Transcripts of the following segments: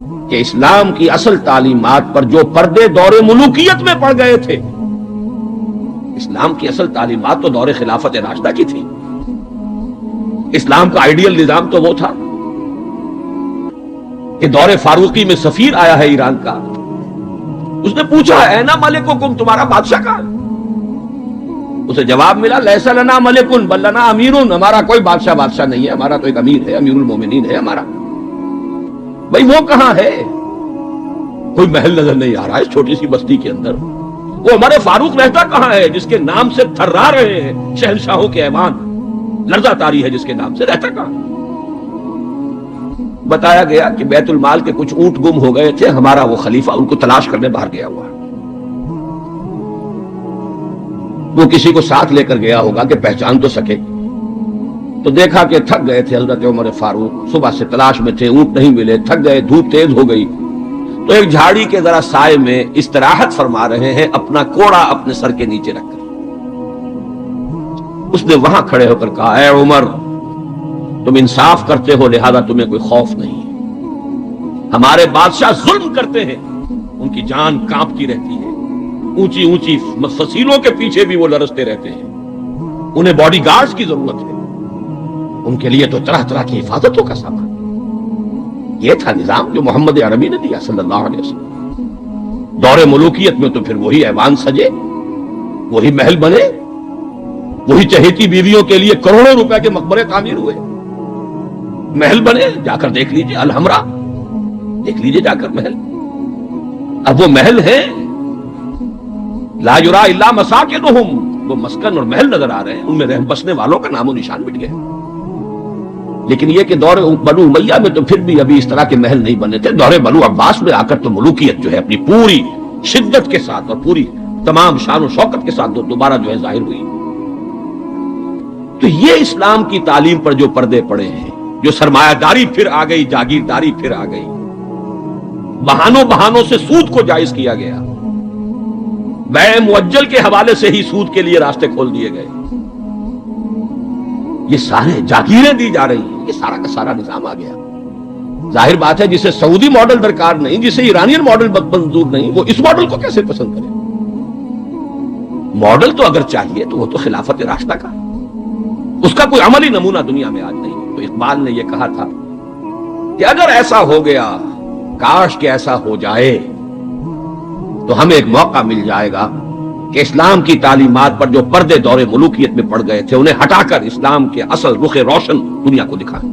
کہ اسلام کی اصل تعلیمات پر جو پردے دور ملوکیت میں پڑ گئے تھے، اسلام کی اصل تعلیمات تو دور خلافت راشدہ کی تھی. اسلام کا آئیڈیل نظام تو وہ تھا کہ دور فاروقی میں سفیر آیا ہے ایران کا، اس نے پوچھا اینا ملککم، تمہارا بادشاہ کہاں؟ اسے جواب ملا لیس لنا ملکن بل لنا امیرن، ہمارا کوئی بادشاہ نہیں ہے، ہمارا تو ایک امیر ہے، امیر المومنین ہے ہمارا. بھئی وہ کہاں ہے؟ کوئی محل نظر نہیں آ رہا ہے چھوٹی سی بستی کے اندر. وہ ہمارے فاروق رہتا کہاں ہے جس کے نام سے تھرا رہے ہیں شہنشاہوں کے ایوان، لرزہ طاری ہے جس کے نام سے، رہتا کہاں؟ بتایا گیا کہ بیت المال کے کچھ اونٹ گم ہو گئے تھے، ہمارا وہ خلیفہ ان کو تلاش کرنے باہر گیا ہوا ہے. وہ کسی کو ساتھ لے کر گیا ہوگا کہ پہچان تو سکے. تو دیکھا کہ تھک گئے تھے حضرت عمر فاروق، صبح سے تلاش میں تھے، اونٹ نہیں ملے، تھک گئے، دھوپ تیز ہو گئی، تو ایک جھاڑی کے ذرا سائے میں استراحت فرما رہے ہیں اپنا کوڑا اپنے سر کے نیچے رکھ کر. اس نے وہاں کھڑے ہو کر کہا اے عمر، تم انصاف کرتے ہو لہذا تمہیں کوئی خوف نہیں ہے. ہمارے بادشاہ ظلم کرتے ہیں، ان کی جان کانپتی رہتی ہے، اونچی اونچی فصیلوں کے پیچھے بھی وہ لرزتے رہتے ہیں، انہیں باڈی گارڈز کی ضرورت ہے، ان کے لیے تو طرح طرح کی حفاظتوں کا سامان. یہ تھا نظام جو محمد عربی نے دیا صلی اللہ علیہ وسلم. دور ملوکیت میں تو پھر وہی ایوان سجے، وہی محل بنے، وہی چہیتی بیویوں کے لیے کروڑوں روپے کے مقبرے تعمیر ہوئے، محل بنے. جا کر دیکھ لیجئے الحمرا، دیکھ لیجئے جا کر محل. اب وہ محل ہے لا یرا الا مساکنہم، وہ مسکن اور محل نظر آ رہے ہیں، ان میں رہ بسنے والوں کا نام و نشان مٹ گیا. لیکن یہ کہ دور بنو امیہ میں تو پھر بھی ابھی اس طرح کے محل نہیں بنے تھے. دور بنو عباس میں آ کر تو ملوکیت جو ہے اپنی پوری شدت کے ساتھ اور پوری تمام شان و شوکت کے ساتھ دوبارہ جو ہے ظاہر ہوئی. تو یہ اسلام کی تعلیم پر جو پردے پڑے ہیں، جو سرمایہ داری پھر آ گئی، جاگیرداری پھر آ گئی، بہانوں سے سود کو جائز کیا گیا، بیع مؤجل کے حوالے سے ہی سود کے لیے راستے کھول دیے گئے، یہ سارے جاگیریں دی جا رہی ہیں، یہ سارا کا سارا نظام آ گیا. ظاہر بات ہے جسے سعودی ماڈل درکار نہیں، جسے ایرانین ماڈل منظور نہیں، وہ اس ماڈل کو کیسے پسند کرے؟ ماڈل تو اگر چاہیے تو وہ تو خلافت راشدہ کا، اس کا کوئی عملی نمونہ دنیا میں آج نہیں. تو اقبال نے یہ کہا تھا کہ اگر ایسا ہو گیا، کاش کہ ایسا ہو جائے، تو ہمیں ایک موقع مل جائے گا کہ اسلام کی تعلیمات پر جو پردے دور ملوکیت میں پڑ گئے تھے انہیں ہٹا کر اسلام کے اصل رخ روشن دنیا کو دکھائیں.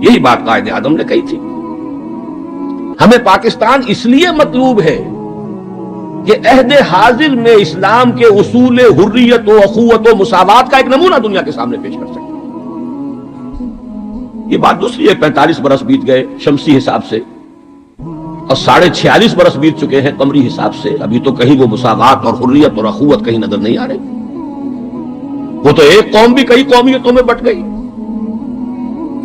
یہی بات قائد اعظم نے کہی تھی. ہمیں پاکستان اس لیے مطلوب ہے کہ عہد حاضر میں اسلام کے اصول حریت و اخوت و مساوات کا ایک نمونہ دنیا کے سامنے پیش کر سکے. یہ بات دوسری ہے، 45 برس بیت گئے شمسی حساب سے اور 46.5 برس بیت چکے ہیں قمری حساب سے، ابھی تو کہیں وہ مساوات اور حریت اور اخوت کہیں نظر نہیں آ رہی. وہ تو ایک قوم بھی کئی قومیتوں میں بٹ گئی،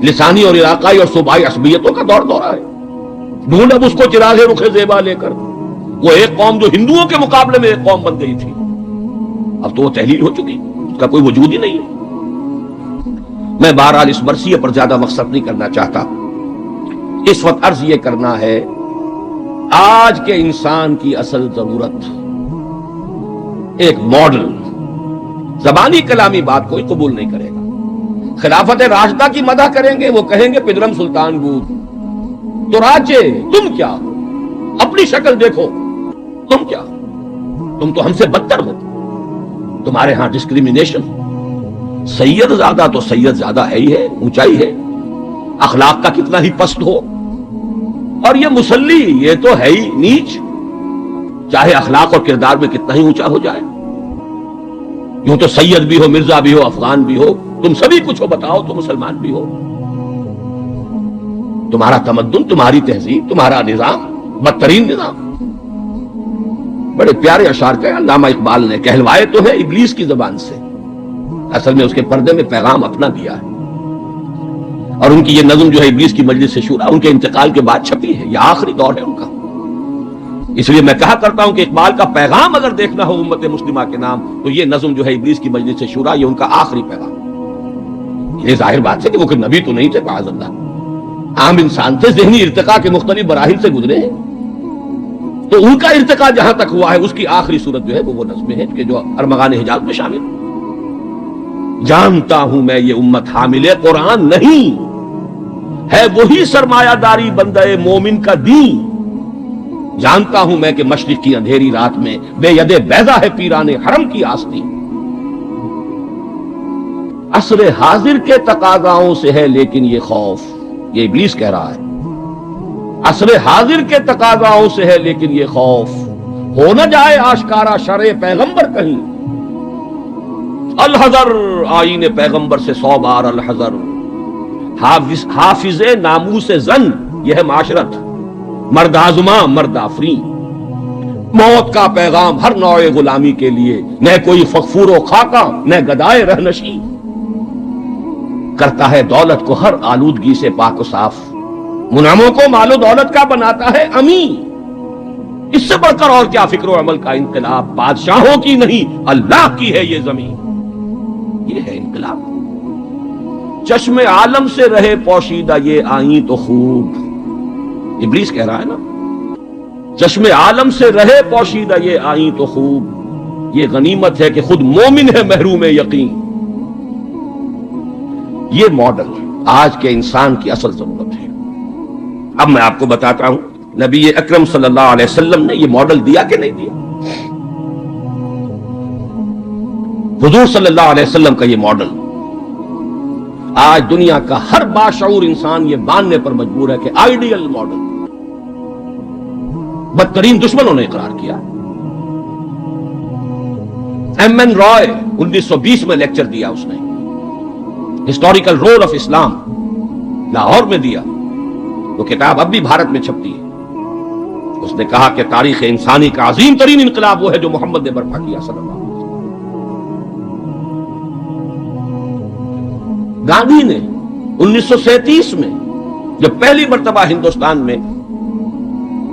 لسانی اور علاقائی اور صوبائی عصبیتوں کا دورہ ہے. ڈھونڈ اب اس کو چراغ رخ زیبا لے کر. وہ ایک قوم جو ہندوؤں کے مقابلے میں ایک قوم بن گئی تھی، اب تو وہ تحلیل ہو چکی، اس کا کوئی وجود ہی نہیں ہے. میں بہرحال اس مرثیے پر زیادہ مقصد نہیں کرنا چاہتا. اس وقت عرض یہ کرنا ہے، آج کے انسان کی اصل ضرورت ایک ماڈل. زبانی کلامی بات کوئی قبول نہیں کرے گا. خلافت راشدہ کی مدح کریں گے، وہ کہیں گے پدرم سلطان بود، تو راجے تم کیا ہو، اپنی شکل دیکھو، تم کیا ہو، تم تو ہم سے بدتر ہو. تمہارے ہاں ڈسکریمنیشن، سید زیادہ تو سید زیادہ ہے ہی ہے، اونچائی ہے، اخلاق کا کتنا ہی پست ہو، اور یہ مسلی یہ تو ہے ہی نیچ، چاہے اخلاق اور کردار میں کتنا ہی اونچا ہو جائے. یوں تو سید بھی ہو، مرزا بھی ہو، افغان بھی ہو، تم سبھی کچھ ہو، بتاؤ تو مسلمان بھی ہو. تمہارا تمدن، تمہاری تہذیب، تمہارا نظام بدترین نظام. بڑے پیارے اشعار کہے علامہ اقبال نے، کہلوائے تو ہے ابلیس کی زبان سے، اصل میں اس کے پردے میں پیغام اپنا دیا ہے. اور ان کی یہ نظم جو ہے ابلیس کی مجلس سے شورا، ان کے انتقال کے بعد چھپی ہے، یہ آخری دور ہے ان کا. اس لیے میں کہا کرتا ہوں کہ اقبال کا پیغام اگر دیکھنا ہو امت مسلمہ کے نام تو یہ نظم جو ہے ابلیس کی مجلس سے شورا، یہ ان کا آخری پیغام. یہ ظاہر بات ہے کہ وہ کوئی نبی تو نہیں تھے معاذ اللہ، عام انسان تھے، ذہنی ارتقاء کے مختلف مراحل سے گزرے ہیں، تو ان کا ارتقاء جہاں تک ہوا ہے اس کی آخری صورت جو ہے وہ نظمیں ہیں کہ جو ارمغان حجاز میں شامل۔ جانتا ہوں میں یہ امت حامل قرآن نہیں ہے، وہی سرمایہ داری بندہ مومن کا دین۔ جانتا ہوں میں کہ مشرق کی اندھیری رات میں بے ید بیضا ہے پیران حرم کی آستی۔ عصر حاضر کے تقاضاؤں سے ہے لیکن یہ خوف، یہ ابلیس کہہ رہا ہے، عصر حاضر کے تقاضاؤں سے ہے لیکن یہ خوف، ہو نہ جائے آشکارا شرع پیغمبر کہیں۔ الحذر، آئین پیغمبر سے 100 بار الحذر۔ حافظ ناموس زن، یہ ہے معاشرت، مرد آزما مرد آفرین۔ موت کا پیغام ہر نوع غلامی کے لیے، نہ کوئی فغفور و خاکہ نہ گدائے رہنشی۔ کرتا ہے دولت کو ہر آلودگی سے پاک و صاف، منعموں کو مال و دولت کا بناتا ہے امین۔ اس سے بڑھ کر اور کیا فکر و عمل کا انقلاب، بادشاہوں کی نہیں اللہ کی ہے یہ زمین۔ یہ ہے انقلاب۔ چشم عالم سے رہے پوشیدہ یہ آئیں تو خوب، ابلیس کہہ رہا ہے نا، چشم عالم سے رہے پوشیدہ یہ آئیں تو خوب، یہ غنیمت ہے کہ خود مومن ہے محروم یقین۔ یہ ماڈل آج کے انسان کی اصل ضرورت ہے۔ اب میں آپ کو بتاتا ہوں نبی اکرم صلی اللہ علیہ وسلم نے یہ ماڈل دیا کہ نہیں دیا۔ حضور صلی اللہ علیہ وسلم کا یہ ماڈل آج دنیا کا ہر باشعور انسان یہ ماننے پر مجبور ہے کہ آئیڈیل ماڈل، بدترین دشمنوں نے اقرار کیا۔ ایم این رائے 1920 میں لیکچر دیا اس نے، ہسٹوریکل رول آف اسلام، لاہور میں دیا۔ وہ کتاب اب بھی بھارت میں چھپتی ہے۔ اس نے کہا کہ تاریخ انسانی کا عظیم ترین انقلاب وہ ہے جو محمد نے برپا کیا صلی اللہ علیہ وسلم۔ گاندھی نے 1937 میں جب پہلی مرتبہ ہندوستان میں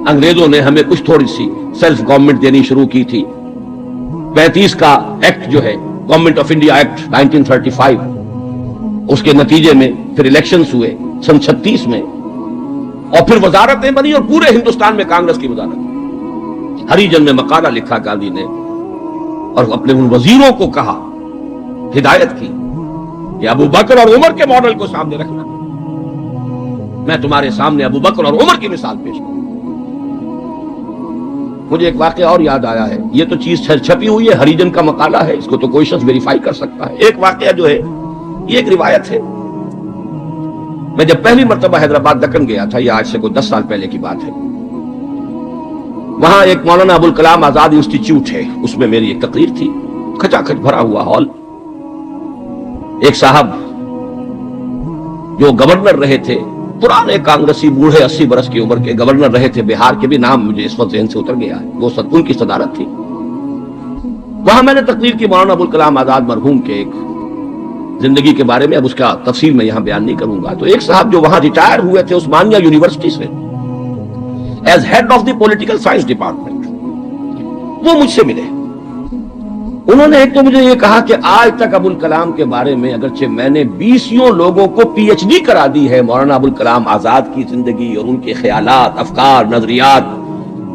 انگریزوں نے ہمیں کچھ تھوڑی سی سیلف گورنمنٹ دینی شروع کی تھی، 35 کا ایکٹ جو ہے گورنمنٹ آف انڈیا ایکٹ 1935، اس کے نتیجے میں پھر الیکشنز ہوئے سن 36 میں، اور پھر وزارتیں بنی اور پورے ہندوستان میں کانگریس کی وزارت۔ ہریجن میں مقالہ لکھا گاندھی نے اور اپنے ان وزیروں کو کہا، ہدایت کی کہ ابو بکر اور عمر کے ماڈل کو سامنے رکھنا۔ میں تمہارے سامنے ابو بکر اور عمر کی مثال پیش کروں۔ مجھے ایک واقعہ اور یاد آیا ہے، یہ تو چیز چھپی ہوئی ہے، ہریجن کا مقالہ ہے، اس کو تو کوئی شخص ویریفائی کر سکتا ہے۔ ایک واقعہ جو ہے یہ ایک روایت ہے۔ میں جب پہلی مرتبہ حیدرآباد دکن گیا تھا، یہ آج سے کوئی 10 سال پہلے کی بات ہے، وہاں ایک مولانا ابوالکلام آزاد انسٹیٹیوٹ ہے، اس میں میری ایک تقریر تھی، کھچا کھچ بھرا ہوا ہال۔ ایک صاحب جو گورنر رہے تھے، پرانے کانگریسی، بوڑھے 80 برس کی عمر کے گورنر رہے تھے بہار کے، بھی نام مجھے اس وقت ذہن سے اتر گیا ہے، وہ ان کی صدارت تھی۔ وہاں میں نے تقریر کی مولانا ابوالکلام آزاد مرحوم کے ایک زندگی کے بارے میں، اب اس کا تفصیل میں یہاں بیان نہیں کروں گا۔ تو ایک صاحب جو وہاں ریٹائر ہوئے تھے عثمانیہ یونیورسٹی سے as head of the political science department, وہ مجھ سے ملے۔ انہوں نے ایک تو مجھے یہ کہا کہ آج تک ابوالکلام کے بارے میں اگرچہ میں نے 20 لوگوں کو پی ایچ ڈی کرا دی ہے مولانا ابوالکلام آزاد کی زندگی اور ان کے خیالات، افکار، نظریات،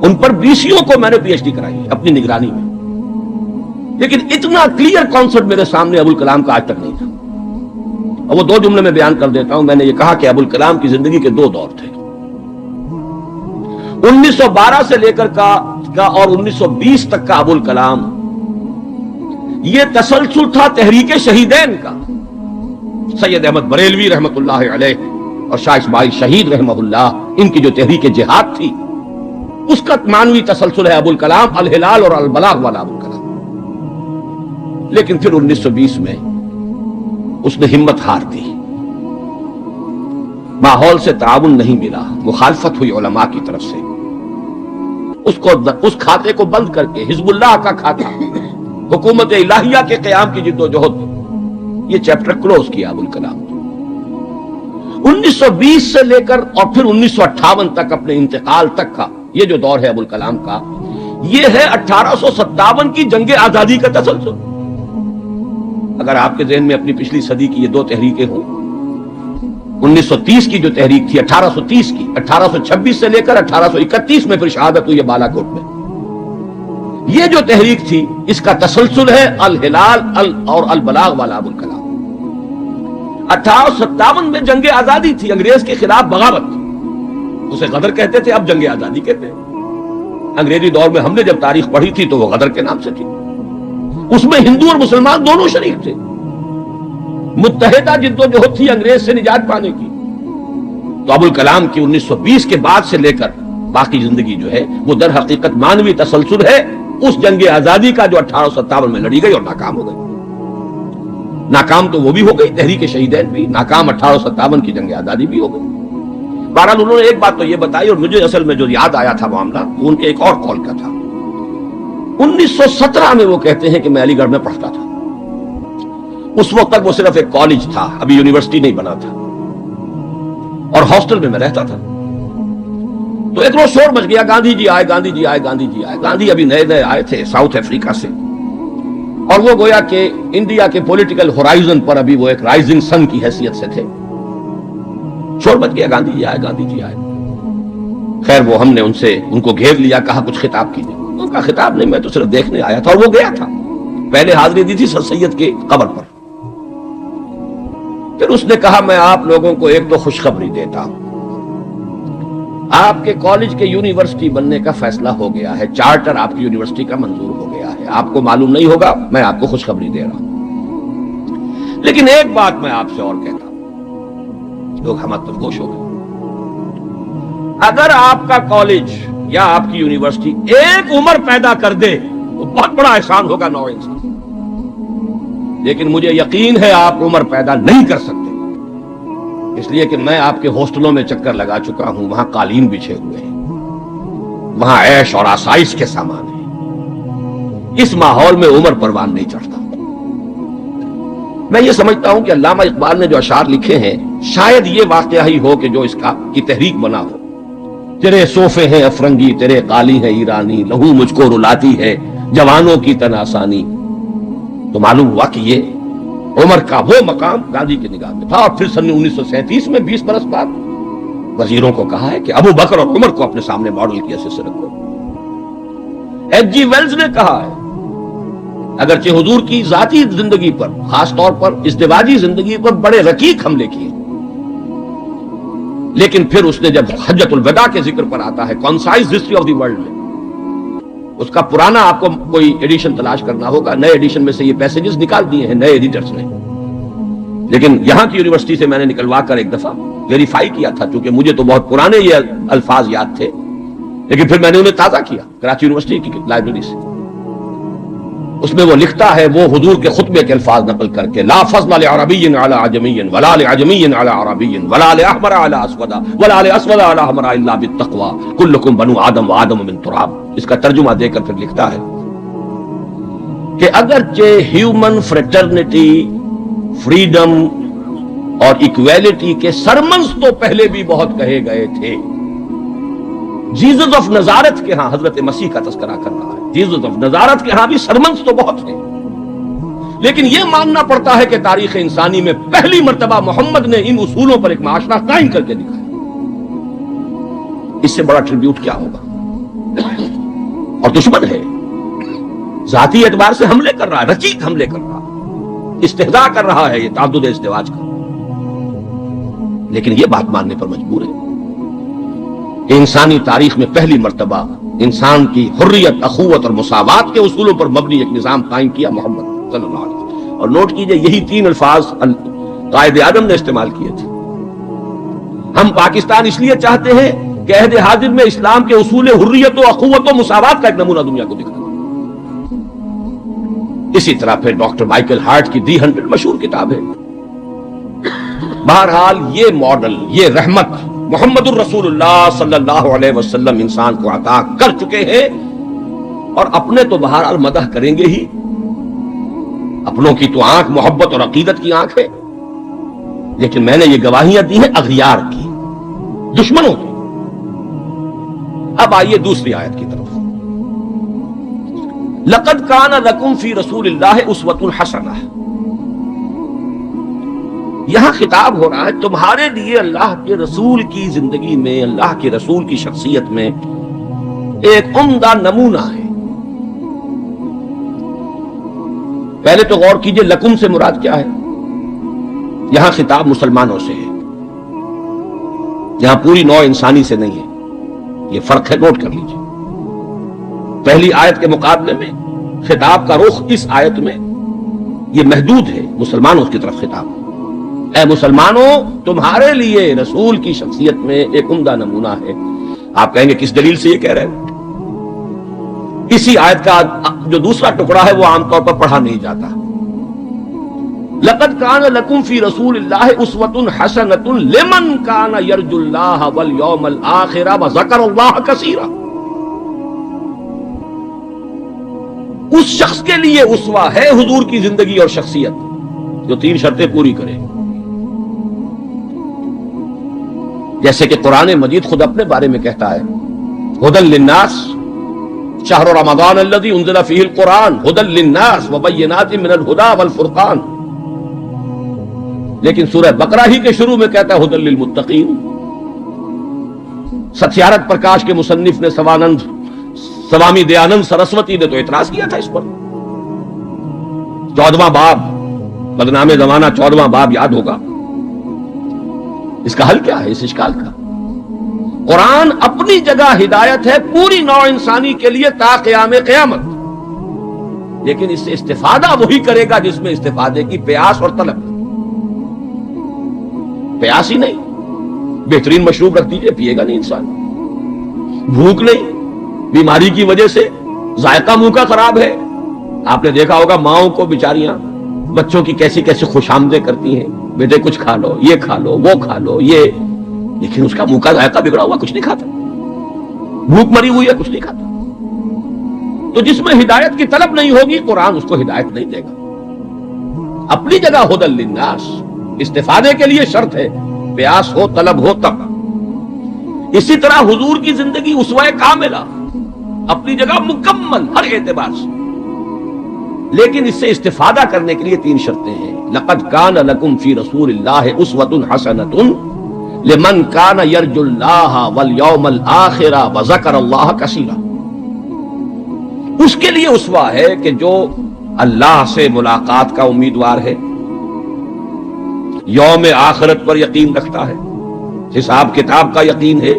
ان پر 20 کو میں نے پی ایچ ڈی کرائی ہے اپنی نگرانی میں، لیکن اتنا کلیئر کانسیپٹ میرے سامنے ابوالکلام کا آج تک نہیں تھا۔ اور وہ 2 جملے میں بیان کر دیتا ہوں۔ میں نے یہ کہا کہ ابوالکلام کی زندگی کے 2 دور تھے، 1912 سے لے کر کا اور 1920 تک کا ابوالکلام یہ تسلسل تھا تحریک شہیدین کا، سید احمد بریلوی رحمت اللہ علیہ اور شاہ اسماعیل شہید رحمہ اللہ، ان کی جو تحریک جہاد تھی اس کا معنوی تسلسل ہے ابوالکلام، الہلال اور البلاغ والا ابوالکلام۔ لیکن پھر 1920 میں اس نے ہمت ہار دی، ماحول سے تعاون نہیں ملا، مخالفت ہوئی علماء کی طرف سے، اس کھاتے کو بند کر کے حزب اللہ کا کھاتا، حکومت الہیہ کے قیام کی جد و جہد، یہ چیپٹر کلوز کیا ابوالکلام۔ 1920 سے لے کر اور پھر 1958 تک اپنے انتقال تک کا یہ جو دور ہے ابوالکلام کا، یہ ہے 1857 کی جنگ آزادی کا تسلسل۔ اگر آپ کے ذہن میں اپنی پچھلی صدی کی یہ 2 تحریکیں ہوں، 1930 کی جو تحریک تھی 1830 کی، 1826 سے لے کر 1831 میں پھر شہادت ہوئی ہے بالا کوٹ میں، یہ جو تحریک تھی اس کا تسلسل ہے الہلال اور البلاغ والا ابو الکلام۔ 1857 میں جنگ آزادی تھی، انگریز کے خلاف بغاوت، اسے غدر کہتے تھے، اب جنگ آزادی کہتے ہیں۔ انگریزی دور میں ہم نے جب تاریخ پڑھی تھی تو وہ غدر کے نام سے تھی، اس میں ہندو اور مسلمان دونوں شریک تھے، متحدہ جدوجہد تھی انگریز سے نجات پانے کی۔ تو ابو الکلام کی 1920 کے بعد سے لے کر باقی زندگی جو ہے وہ در حقیقت مانوی تسلسل ہے اس جنگ آزادی کا جو 1857 میں لڑی گئی اور ناکام ہو گئی۔ ناکام تو وہ بھی ہو گئی، تحریک شہیدین بھی ناکام، 1857 کی جنگ آزادی بھی ہو گئی۔ بہرحال انہوں نے ایک بات تو یہ بتائی، اور مجھے اصل میں جو یاد آیا تھا معاملہ وہ ان کے ایک اور قول کا تھا۔ 1917 میں وہ کہتے ہیں کہ میں علی گڑھ میں پڑھتا تھا، اس وقت تک وہ صرف ایک کالج تھا، ابھی یونیورسٹی نہیں بنا تھا، اور ہاسٹل میں رہتا تھا۔ تو ایک روز شور مچ گیا، گاندھی جی آئے، گاندھی جی آئے، گاندھی جی آئے۔ گاندھی ابھی نئے نئے آئے تھے ساؤتھ افریقہ سے، اور وہ گویا کہ انڈیا کے پولیٹیکل ہورائزن پر ابھی وہ ایک رائزنگ سن کی حیثیت سے تھے۔ شور مچ گیا، گاندھی جی آئے، گاندھی جی آئے۔ خیر وہ ہم نے ان کو گھیر لیا، کہا کچھ خطاب کیجیے۔ ان کا خطاب نہیں، میں تو صرف دیکھنے آیا تھا، اور وہ گیا تھا۔ پہلے حاضری دی تھی سر سید کے قبر پر، پھر اس نے کہا میں آپ لوگوں کو ایک تو خوشخبری دیتا ہوں، آپ کے کالج کے یونیورسٹی بننے کا فیصلہ ہو گیا ہے، چارٹر آپ کی یونیورسٹی کا منظور ہو گیا ہے، آپ کو معلوم نہیں ہوگا، میں آپ کو خوشخبری دے رہا ہوں۔ لیکن ایک بات میں آپ سے اور کہتا ہوں، لوگ ہم تک خوش ہو گئے، اگر آپ کا کالج یا آپ کی یونیورسٹی ایک عمر پیدا کر دے تو بہت بڑا احسان ہوگا نو انسان، لیکن مجھے یقین ہے آپ عمر پیدا نہیں کر سکتے، اس لیے کہ میں آپ کے ہاسٹلوں میں چکر لگا چکا ہوں، وہاں قالین بچھے ہوئے ہیں، وہاں عیش اور آسائش کے سامان ہیں، اس ماحول میں عمر پروان نہیں چڑھتا۔ میں یہ سمجھتا ہوں کہ علامہ اقبال نے جو اشعار لکھے ہیں شاید یہ واقعہ ہی ہو کہ جو اس کی تحریک بنا ہو۔ تیرے صوفے ہیں افرنگی، تیرے قالی ہے ایرانی، لہو مجھ کو رلاتی ہے جوانوں کی تن آسانی۔ تو معلوم ہوا کہ یہ عمر کا وہ مقام گاندھی کی نگاہ میں تھا، اور پھر سن 1937 میں 20 برس بعد وزیروں کو کہا ہے کہ ابو بکر اور عمر کو اپنے سامنے ماڈل کی حیثیت سے رکھو۔ ایچ جی ویلز نے کہا ہے اگرچہ حضور کی ذاتی زندگی پر، خاص طور پر ازدواجی زندگی پر بڑے رقیق حملے کیے، لیکن پھر اس نے جب حجۃ الوداع کے ذکر پر آتا ہے concise history of the world میں، اس کا پرانا آپ کو کوئی ایڈیشن تلاش کرنا ہوگا، نئے ایڈیشن میں سے یہ پیسیجز نکال دیے ہیں نئے ایڈیٹرز نے، لیکن یہاں کی یونیورسٹی سے میں نے نکلوا کر ایک دفعہ ویریفائی کیا تھا، چونکہ مجھے تو بہت پرانے یہ الفاظ یاد تھے، لیکن پھر میں نے انہیں تازہ کیا کراچی یونیورسٹی کی لائبریری سے۔ اس میں وہ لکھتا ہے، وہ حضور کے خطبے کے الفاظ نقل کر کے، لا فضل لعربی علی عجمی ولا لعجمی علی عربی ولا لاحمر علی اسود ولا لاسود علی احمر الا بالتقوی کلکم بنو آدم وآدم من تراب۔ اس کا ترجمہ دے کر پھر لکھتا ہے کہ اگرچہ ہیومن فریٹرنیٹی، فریڈم اور ایکویلٹی کے سرمنز تو پہلے بھی بہت کہے گئے تھے، جیزس آف نزارت کے ہاں حضرت مسیح کا تذکرہ کر رہا ہے، جیزس آف نزارت کے ہاں بھی سرمنز تو بہت ہیں، لیکن یہ ماننا پڑتا ہے کہ تاریخ انسانی میں پہلی مرتبہ محمد نے ان اصولوں پر ایک معاشرہ قائم کر کے دکھایا۔ اس سے بڑا ٹریبیوٹ کیا ہوگا؟ اور دشمن ہے، ذاتی اعتبار سے حملے کر رہا ہے، رقیق حملے کر رہا ہے، استہزاء کر رہا ہے یہ تعدد ازدواج کا، لیکن یہ بات ماننے پر مجبور ہے کہ انسانی تاریخ میں پہلی مرتبہ انسان کی حریت، اخوت اور مساوات کے اصولوں پر مبنی ایک نظام قائم کیا محمد صلی اللہ علیہ وسلم۔ اور نوٹ کیجئے یہی 3 الفاظ قائد اعظم نے استعمال کیے تھے۔ ہم پاکستان اس لیے چاہتے ہیں کہ عہد حاضر میں اسلام کے اصول حریت و اخوت و مساوات کا ایک نمونہ دنیا کو دکھانا۔ اسی طرح پھر ڈاکٹر مائیکل ہارٹ کی دی 100 مشہور کتاب ہے۔ بہرحال یہ ماڈل، یہ رحمت محمد الرسول اللہ صلی اللہ علیہ وسلم انسان کو عطا کر چکے ہیں، اور اپنے تو بہرحال مدح کریں گے ہی، اپنوں کی تو آنکھ محبت اور عقیدت کی آنکھ ہے، لیکن میں نے یہ گواہیاں دی ہیں اغیار کی، دشمنوں کی۔ اب آئیے دوسری آیت کی طرف، لقد کان لکم فی رسول اللہ اسوۃ حسنہ۔ یہاں خطاب ہو رہا ہے تمہارے لیے اللہ کے رسول کی زندگی میں، اللہ کے رسول کی شخصیت میں ایک عمدہ نمونہ ہے۔ پہلے تو غور کیجئے لکم سے مراد کیا ہے؟ یہاں خطاب مسلمانوں سے ہے، یہاں پوری نوع انسانی سے نہیں ہے، یہ فرق ہے، نوٹ کر لیجئے۔ پہلی آیت کے مقابلے میں خطاب کا رخ اس آیت میں یہ محدود ہے، مسلمانوں کی طرف خطاب۔ اے مسلمانوں، تمہارے لیے رسول کی شخصیت میں ایک عمدہ نمونہ ہے۔ آپ کہیں گے کس دلیل سے یہ کہہ رہے ہیں؟ اسی آیت کا جو دوسرا ٹکڑا ہے وہ عام طور پر پڑھا نہیں جاتا۔ لقد کان لکم فی رسول اللہ اسوۃ حسنۃ لمن کان یرجو اللہ والیوم الآخر وذکر اللہ کثیرا۔ اس شخص کے لیے اسوہ ہے حضور کی زندگی اور شخصیت جو 3 شرطیں پوری کرے، جیسے کہ قرآن مجید خود اپنے بارے میں کہتا ہے ھدی للناس شہر رمضان الذی انزل فیہ القرآن ھدی للناس وبینات من الھدی والفرقان، لیکن سورہ بقرہ ہی کے شروع میں کہتا ہے ھدی للمتقین۔ ستیارتھ پرکاش کے مصنف نے سوامی دیانند سرسوتی نے تو اعتراض کیا تھا اس پر۔ 14واں باب، بدنام زمانہ 14واں باب یاد ہوگا۔ اس کا حل کیا ہے اس اشکال کا؟ قرآن اپنی جگہ ہدایت ہے پوری نوع انسانی کے لیے تا قیام قیامت، لیکن اس سے استفادہ وہی کرے گا جس میں استفادے کی پیاس اور طلب ہے۔ پیاس ہی نہیں، بہترین مشروب رکھ دیجئے، پیے گا نہیں انسان۔ بھوک نہیں، بیماری کی وجہ سے ذائقہ منہ کا خراب ہے۔ آپ نے دیکھا ہوگا ماؤں کو بیچاریاں بچوں کی کیسی کیسی خوش آمدیں کرتی ہیں، بیٹے کچھ کھا لو، یہ کھا لو، وہ کھا لو، یہ، لیکن اس کا منہ کا ذائقہ بگڑا ہوا، کچھ نہیں کھاتا، بھوک مری ہوئی ہے، کچھ نہیں کھاتا۔ تو جس میں ہدایت کی طلب نہیں ہوگی قرآن اس کو ہدایت نہیں دے گا۔ اپنی جگہ ھدی للناس، استفادے کے لیے شرط ہے، پیاس ہو، طلب ہو تب۔ اسی طرح حضور کی زندگی اسوہ کاملہ، اپنی جگہ مکمل ہر اعتبار سے، لیکن اس سے استفادہ کرنے کے لیے 3 شرطیں ہیں۔ لقد کان لکم فی رسول اللہ اسوۃ حسنۃ لمن کان یرجو اللہ والیوم الآخر وذکر اللہ کثیرا۔ اس کے لیے اسوہ ہے کہ جو اللہ سے ملاقات کا امیدوار ہے، یوم آخرت پر یقین رکھتا ہے، حساب کتاب کا یقین ہے،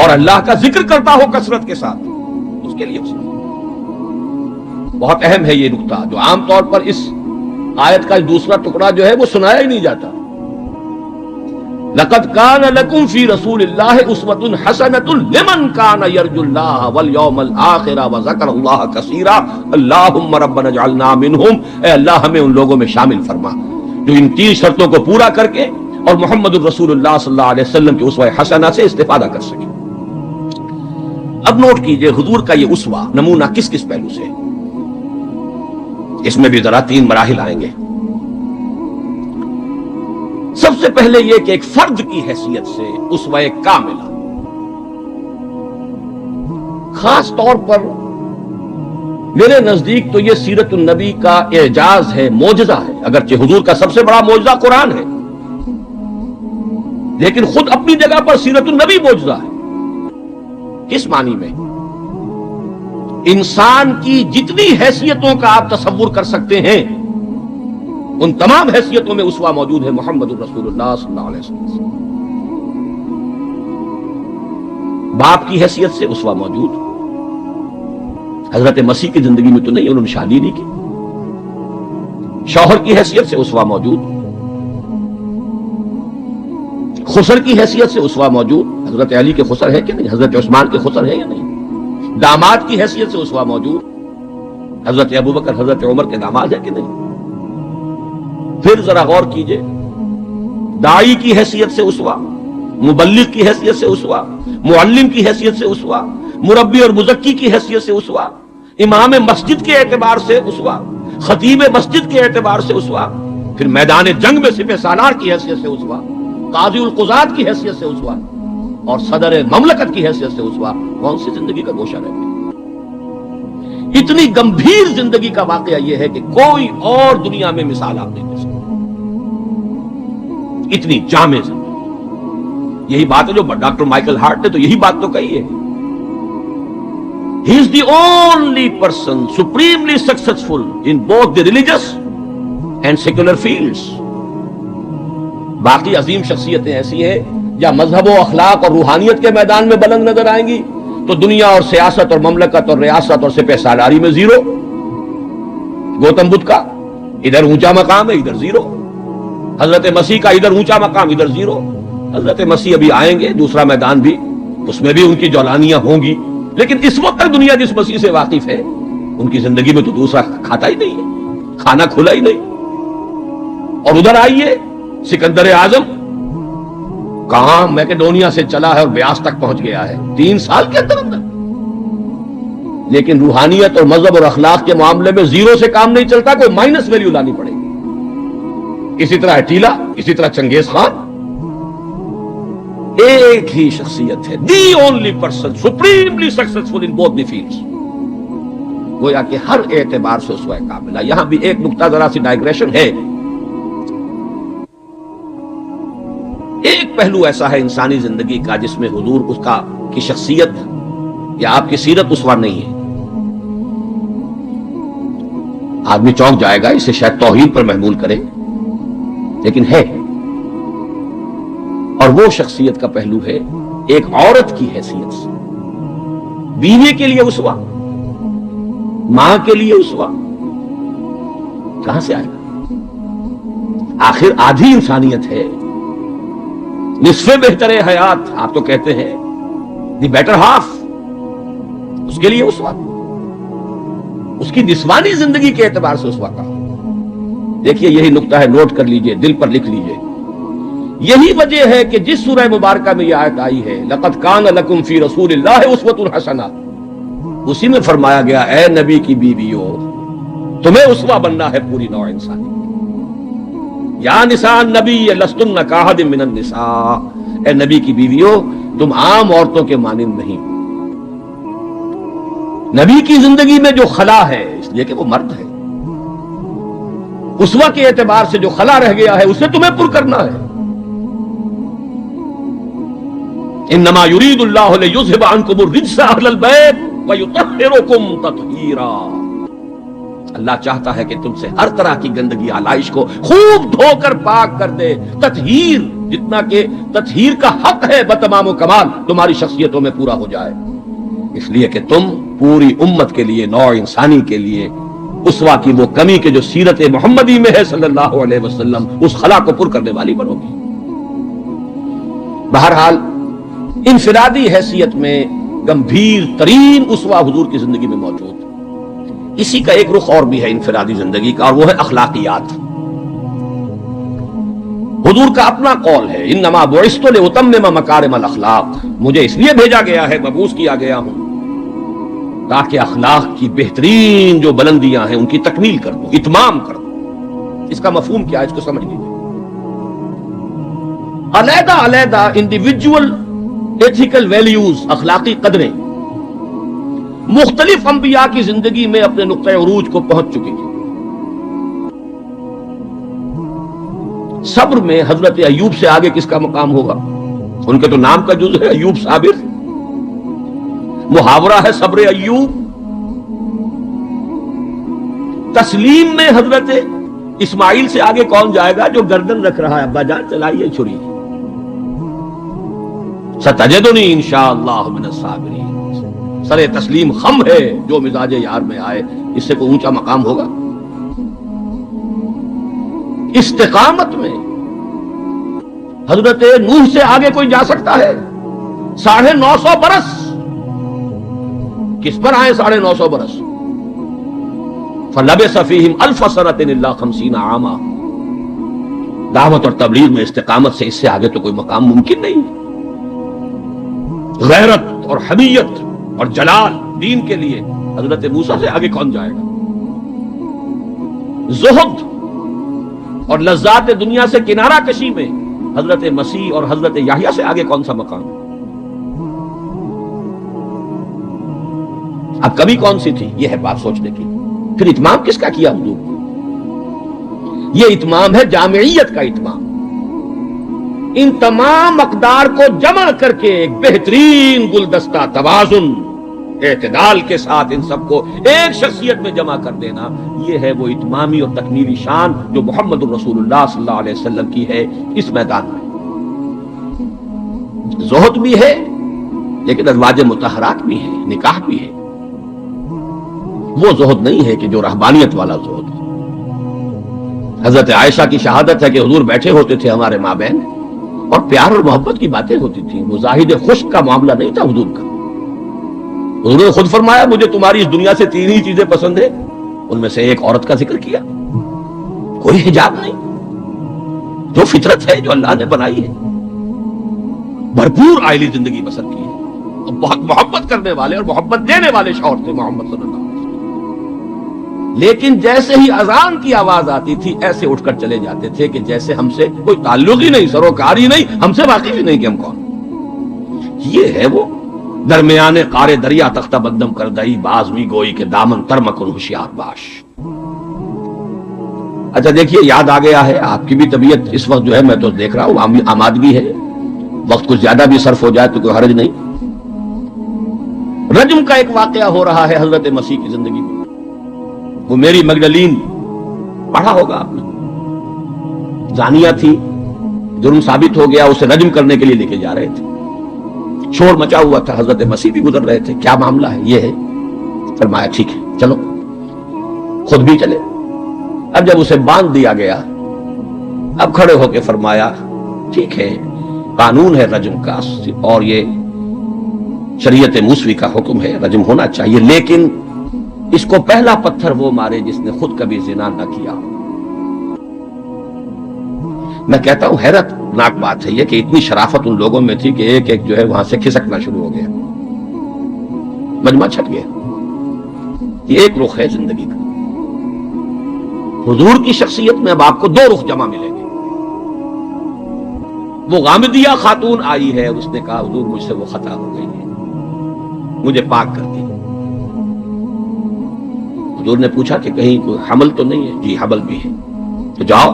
اور اللہ کا ذکر کرتا ہو کثرت کے ساتھ، اس کے لیے بہت اہم ہے یہ نقطہ جو عام طور پر اس آیت کا دوسرا ٹکڑا جو ہے وہ سنایا ہی نہیں جاتا۔ لقد کان لکم فی رسول اللہ اسوۃ حسنۃ لمن کان یرجو اللہ والیوم الآخر وذکر اللہ کثیرا اللہم ربنا اجعلنا منہم۔ اے اللہ ہمیں ان لوگوں میں شامل فرما جو ان 3 شرطوں کو پورا کر کے اور محمد الرسول اللہ صلی اللہ علیہ وسلم کی اسوہ حسنہ سے استفادہ کر سکے۔ اب نوٹ کیجئے حضور کا یہ اسوہ نمونہ کس کس پہلو سے ہے؟ اس میں بھی ذرا 3 مراحل آئیں گے۔ سب سے پہلے یہ کہ ایک فرد کی حیثیت سے اسوہ کاملہ، خاص طور پر میرے نزدیک تو یہ سیرت النبی کا اعجاز ہے، معجزہ ہے۔ اگرچہ حضور کا سب سے بڑا معجزہ قرآن ہے، لیکن خود اپنی جگہ پر سیرت النبی معجزہ ہے۔ کس معنی میں؟ انسان کی جتنی حیثیتوں کا آپ تصور کر سکتے ہیں ان تمام حیثیتوں میں اسوہ موجود ہے محمد الرسول اللہ صلی اللہ علیہ وسلم۔ باپ کی حیثیت سے اسوہ موجود، حضرت مسیح کی زندگی میں تو نہیں، انہوں نے شادی نہیں کی۔ شوہر کی حیثیت سے اسوہ موجود، خسر کی حیثیت سے اسوہ موجود، حضرت علی کے خسر ہے کہ نہیں، حضرت عثمان کے خسر ہے یا نہیں۔ داماد کی حیثیت سے اسوہ موجود، حضرت ابوبکر حضرت عمر کے داماد ہے کہ نہیں۔ پھر ذرا غور کیجئے، داعی کی حیثیت سے اسوہ، مبلغ کی حیثیت سے اسوہ، معلم کی حیثیت سے اسوہ، مربی اور مزکی کی حیثیت سے اسوہ، امام مسجد کے اعتبار سے اسوہ، خطیب مسجد کے اعتبار سے اسوہ، پھر میدان جنگ میں سپہ سالار کی حیثیت سے اسوہ، قاضی القضات کی حیثیت سے اسوہ، اور صدر مملکت کی حیثیت سے اسوہ۔ کون سی زندگی کا گوشہ رہتا ہے؟ اتنی گمبھیر زندگی کا واقعہ یہ ہے کہ کوئی اور دنیا میں مثال آپ نہیں دے سکتے۔ اتنی جامع زندگی. یہی بات ہے جو ڈاکٹر مائیکل ہارٹ نے تو یہی بات تو کہی ہے. He is the only person supremely successful in both the religious and secular fields. باقی عظیم شخصیتیں ایسی ہیں یا مذہب و اخلاق اور روحانیت کے میدان میں بلند نظر آئیں گی تو دنیا اور سیاست اور مملکت اور ریاست اور سپہ سالاری میں زیرو. گوتم بدھ کا ادھر اونچا مقام ہے ادھر زیرو. حضرت مسیح کا ادھر اونچا مقام ادھر زیرو. حضرت مسیح ابھی آئیں گے دوسرا میدان بھی, اس میں بھی ان کی جولانیاں ہوں گی, لیکن اس وقت تک دنیا جس مسیح سے واقف ہے ان کی زندگی میں تو دوسرا کھاتا ہی نہیں ہے, کھانا کھلا ہی نہیں. اور ادھر آئیے سکندر اعظم کہاں میکڈونیا سے چلا ہے اور بیاس تک پہنچ گیا ہے 3 سال کے اندر اندر. لیکن روحانیت اور مذہب اور اخلاق کے معاملے میں زیرو سے کام نہیں چلتا, کوئی مائنس ویلیو لانی پڑے گی. اسی طرح اٹیلا, اسی طرح چنگیز خان. ایک ہی شخصیت ہے, the only person supremely successful in both the fields. گویا کہ ہر اعتبار سے اسوہ کاملہ. یہاں بھی ایک نقطہ ذرا سی ڈائگریشن ہے. ایک پہلو ایسا ہے انسانی زندگی کا جس میں حضور اس کا کی شخصیت یا آپ کی سیرت اسوہ نہیں ہے. آدمی چونک جائے گا, اسے شاید توحید پر محمول کرے, لیکن ہے. اور وہ شخصیت کا پہلو ہے ایک عورت کی حیثیت سے. بیوی کے لیے اسوہ, ماں کے لیے اسوہ کہاں سے آئے گا؟ آخر آدھی انسانیت ہے, نصف بہتر حیات آپ تو کہتے ہیں, دی بیٹر ہاف, اس کے لیے اسوہ, اس کی نسوانی زندگی کے اعتبار سے اسوہ کا. دیکھیے یہی نقطہ ہے, نوٹ کر لیجئے, دل پر لکھ لیجئے. یہی وجہ ہے کہ جس سورہ مبارکہ میں یہ آیت آئی ہے لَقَدْ كَانَ لَكُمْ فِي رَسُولِ اللَّهِ أُسْوَةٌ حَسَنَةٌ, اسی میں فرمایا گیا اے نبی کی بیویوں تمہیں اسوہ بننا ہے پوری نوع انسانی. یا نساء النبی لستن کاحد من النساء, اے نبی کی بیویوں تم عام عورتوں کے مانند نہیں. نبی کی زندگی میں جو خلا ہے اس لیے کہ وہ مرد ہے, اسوہ کے اعتبار سے جو خلا رہ گیا ہے اسے تمہیں پر کرنا ہے. انما یرید اللہ لیذھب عنکم الرجس اہل البیت ویطہرکم تطہیرا. اللہ چاہتا ہے کہ تم سے ہر طرح کی گندگی آلائش کو خوب دھو کر پاک کر دے. تطہیر, جتنا کہ تطہیر کا حق ہے بتمام و کمال تمہاری شخصیتوں میں پورا ہو جائے, اس لیے کہ تم پوری امت کے لیے, نوع انسانی کے لیے اسوہ کی وہ کمی کہ جو سیرت محمدی میں ہے صلی اللہ علیہ وسلم, اس خلا کو پر کرنے والی بنو گی. بہرحال انفرادی حیثیت میں گمبھیر ترین اسوہ حضور کی زندگی میں موجود. اسی کا ایک رخ اور بھی ہے انفرادی زندگی کا, اور وہ ہے اخلاقیات. حضور کا اپنا قول ہے انما بعثت لاتمم مکارم الاخلاق, مجھے اس لیے بھیجا گیا ہے, مبعوث کیا گیا ہوں تاکہ اخلاق کی بہترین جو بلندیاں ہیں ان کی تکمیل کر دوں, اتمام کر دوں. اس کا مفہوم کیا ہے اس کو سمجھ لیجیے. علیحدہ علیحدہ انڈیویجول ایتھیکل ویلیوز, اخلاقی قدریں مختلف انبیاء کی زندگی میں اپنے نقطۂ عروج کو پہنچ چکی ہیں. صبر میں حضرت ایوب سے آگے کس کا مقام ہوگا؟ ان کے تو نام کا جز ہے ایوب صابر, محاورہ ہے صبر ایوب. تسلیم میں حضرت اسماعیل سے آگے کون جائے گا جو گردن رکھ رہا ہے, ابا جان چلائیے چھری, ستجدنی انشاءاللہ من الصابرین. سر تسلیم خم ہے جو مزاج یار میں آئے, اس سے کوئی اونچا مقام ہوگا؟ استقامت میں حضرت نوح سے آگے کوئی جا سکتا ہے؟ 950 برس کس پر آئے 950 برس؟ فلبث فیہم 1000 سنۃ الا 50 عاما. دعوت اور تبلیغ میں استقامت سے اس سے آگے تو کوئی مقام ممکن نہیں. غیرت اور حمیت اور جلال دین کے لیے حضرت موسیٰ سے آگے کون جائے گا؟ زہد اور لذات دنیا سے کنارہ کشی میں حضرت مسیح اور حضرت یحییٰ سے آگے کون سا مقام؟ اب کمی کون سی تھی؟ یہ ہے بات سوچنے کی. پھر اتمام کس کا کیا حضور؟ یہ اتمام ہے جامعیت کا اتمام. ان تمام اقدار کو جمع کر کے ایک بہترین گلدستہ توازن اعتدال کے ساتھ ان سب کو ایک شخصیت میں جمع کر دینا، یہ ہے وہ اتمامی اور تکمیلی شان جو محمد الرسول اللہ صلی اللہ علیہ وسلم کی ہے اس میدان میں۔ زہد بھی ہے لیکن ازواج مطہرات بھی ہے، نکاح بھی ہے۔ وہ زہد نہیں ہے کہ جو رہبانیت والا زہد ہے۔ حضرت عائشہ کی شہادت ہے کہ حضور بیٹھے ہوتے تھے ہمارے مابین اور پیار اور محبت کی باتیں ہوتی تھیں، وہ زاہد خشک کا معاملہ نہیں تھا حضور کا۔ حضور نے خود فرمایا مجھے تمہاری اس دنیا سے 3 ہی چیزیں پسند ہیں، ان میں سے ایک عورت کا ذکر کیا، کوئی حجاب نہیں، جو فطرت ہے جو اللہ نے بنائی ہے، بھرپور عائلی زندگی بسر کی ہے، اور بہت محبت کرنے والے اور محبت دینے والے شوہر تھے محمد صلی اللہ علیہ وسلم۔ لیکن جیسے ہی اذان کی آواز آتی تھی ایسے اٹھ کر چلے جاتے تھے کہ جیسے ہم سے کوئی تعلق ہی نہیں، سروکار ہی نہیں، ہم سے واقف ہی نہیں کہ ہم کون۔ یہ ہے وہ درمیان قار دریا تختہ بندم کر دئی بازمی گوئی کے دامن ترمکن ہوشیار باش۔ اچھا دیکھیے یاد آ گیا ہے، آپ کی بھی طبیعت اس وقت جو ہے میں تو دیکھ رہا ہوں آمادگی ہے، وقت کچھ زیادہ بھی صرف ہو جائے تو کوئی حرج نہیں۔ رجم کا ایک واقعہ ہو رہا ہے حضرت مسیح کی زندگی میں، وہ میری مگدلین پڑھا ہوگا آپ نے، زانیہ تھی، جرم ثابت ہو گیا، اسے رجم کرنے کے لیے لے کے جا رہے تھے، شور مچا ہوا تھا، حضرت مسیح بھی گزر رہے تھے، کیا معاملہ ہے؟ یہ ہے، فرمایا ٹھیک ہے چلو، خود بھی چلے۔ اب جب اسے باندھ دیا گیا اب کھڑے ہو کے فرمایا ٹھیک ہے قانون ہے رجم کا اور یہ شریعت موسوی کا حکم ہے، رجم ہونا چاہیے، لیکن اس کو پہلا پتھر وہ مارے جس نے خود کبھی زنا نہ کیا۔ میں کہتا ہوں حیرت ناک بات ہے یہ کہ اتنی شرافت ان لوگوں میں تھی کہ ایک ایک جو ہے وہاں سے کھسکنا شروع ہو گیا، مجمع چھٹ گیا۔ یہ ایک رخ ہے زندگی کا۔ حضور کی شخصیت میں اب آپ کو 2 رخ جمع ملیں گے۔ وہ غامدیہ خاتون آئی ہے، اس نے کہا حضور مجھ سے وہ خطا ہو گئی ہے، مجھے پاک کر دی۔ حضور نے پوچھا کہ کہیں کوئی حمل تو نہیں ہے؟ جی حمل بھی ہے۔ تو جاؤ،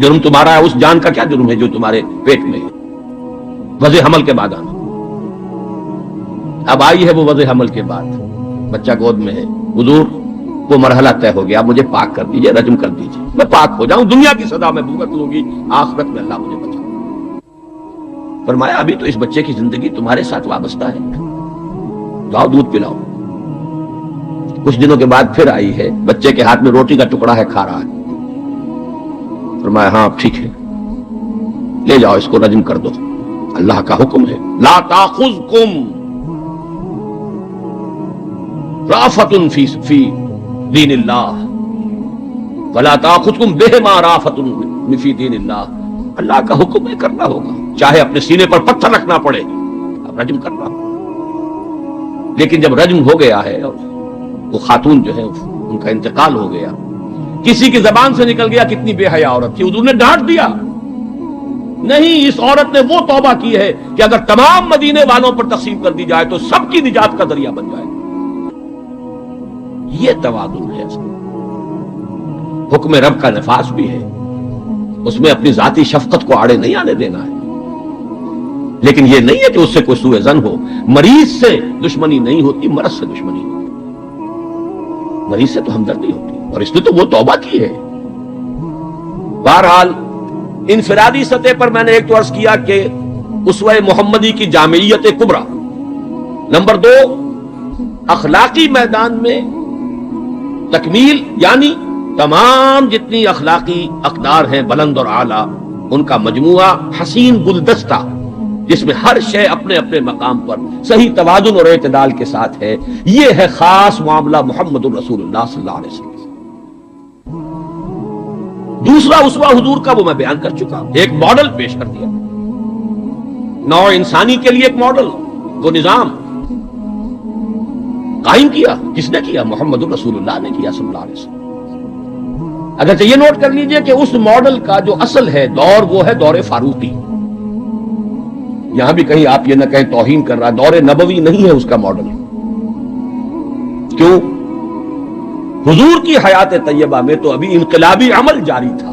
جرم تمہارا ہے، اس جان کا کیا جرم ہے جو تمہارے پیٹ میں ہے؟ وضع حمل کے بعد آنا۔ اب آئی ہے وہ وضع حمل کے بعد، بچہ گود میں ہے، حضور وہ مرحلہ طے ہو گیا، مجھے پاک کر دیجئے، رجم کر دیجئے، میں پاک ہو جاؤں، دنیا کی سزا میں بھگت لوں گی، آخرت میں اللہ مجھے بچا۔ فرمایا ابھی تو اس بچے کی زندگی تمہارے ساتھ وابستہ ہے، جاؤ دودھ پلاؤ۔ کچھ دنوں کے بعد پھر آئی ہے، بچے کے ہاتھ میں روٹی کا ٹکڑا ہے، کھا رہا ہے۔ فرمایا ہاں ٹھیک ہے، لے جاؤ اس کو رجم کر دو، اللہ کا حکم ہے، لا تاخذکم رافۃ فی دین اللہ ولا تاخذکم بہما رافۃ فی دین اللہ۔ اللہ کا حکم ہے، کرنا ہوگا، چاہے اپنے سینے پر پتھر رکھنا پڑے، اب رجم کرنا ہوگا۔ لیکن جب رجم ہو گیا ہے اور وہ خاتون جو ہے ان کا انتقال ہو گیا، کسی کی زبان سے نکل گیا کتنی بے حیا عورت تھی، حضور نے ڈانٹ دیا، نہیں اس عورت نے وہ توبہ کی ہے کہ اگر تمام مدینے والوں پر تقسیم کر دی جائے تو سب کی نجات کا ذریعہ بن جائے۔ یہ توازن ہے، حکم رب کا نفاذ بھی ہے، اس میں اپنی ذاتی شفقت کو آڑے نہیں آنے دینا ہے، لیکن یہ نہیں ہے کہ اس سے کوئی سوء ظن ہو۔ مریض سے دشمنی نہیں ہوتی، مرض سے دشمنی ہوتی، مریض سے تو ہمدردی ہوتی، اور اس نے تو وہ توبہ کی ہے۔ بہرحال انفرادی سطح پر میں نے ایک تو عرض کیا کہ اسوہ محمدی کی جامعیت کبریٰ، نمبر 2 اخلاقی میدان میں تکمیل، یعنی تمام جتنی اخلاقی اقدار ہیں بلند اور اعلیٰ، ان کا مجموعہ حسین گلدستہ جس میں ہر شے اپنے اپنے مقام پر صحیح توازن اور اعتدال کے ساتھ ہے، یہ ہے خاص معاملہ محمد الرسول اللہ صلی اللہ علیہ وسلم۔ دوسرا اسوہ حضور کا وہ میں بیان کر چکا، ایک ماڈل پیش کر دیا، نوع انسانی کے لیے ایک ماڈل، وہ نظام قائم کیا، کس نے کیا؟ محمد الرسول اللہ نے کیا صلی اللہ علیہ وسلم۔ اگرچہ یہ نوٹ کر لیجئے کہ اس ماڈل کا جو اصل ہے دور، وہ ہے دور فاروقی، یہاں بھی کہیں آپ یہ نہ کہیں توہین کر رہا، دور نبوی نہیں ہے اس کا ماڈل۔ کیوں؟ حضور کی حیات طیبہ میں تو ابھی انقلابی عمل جاری تھا،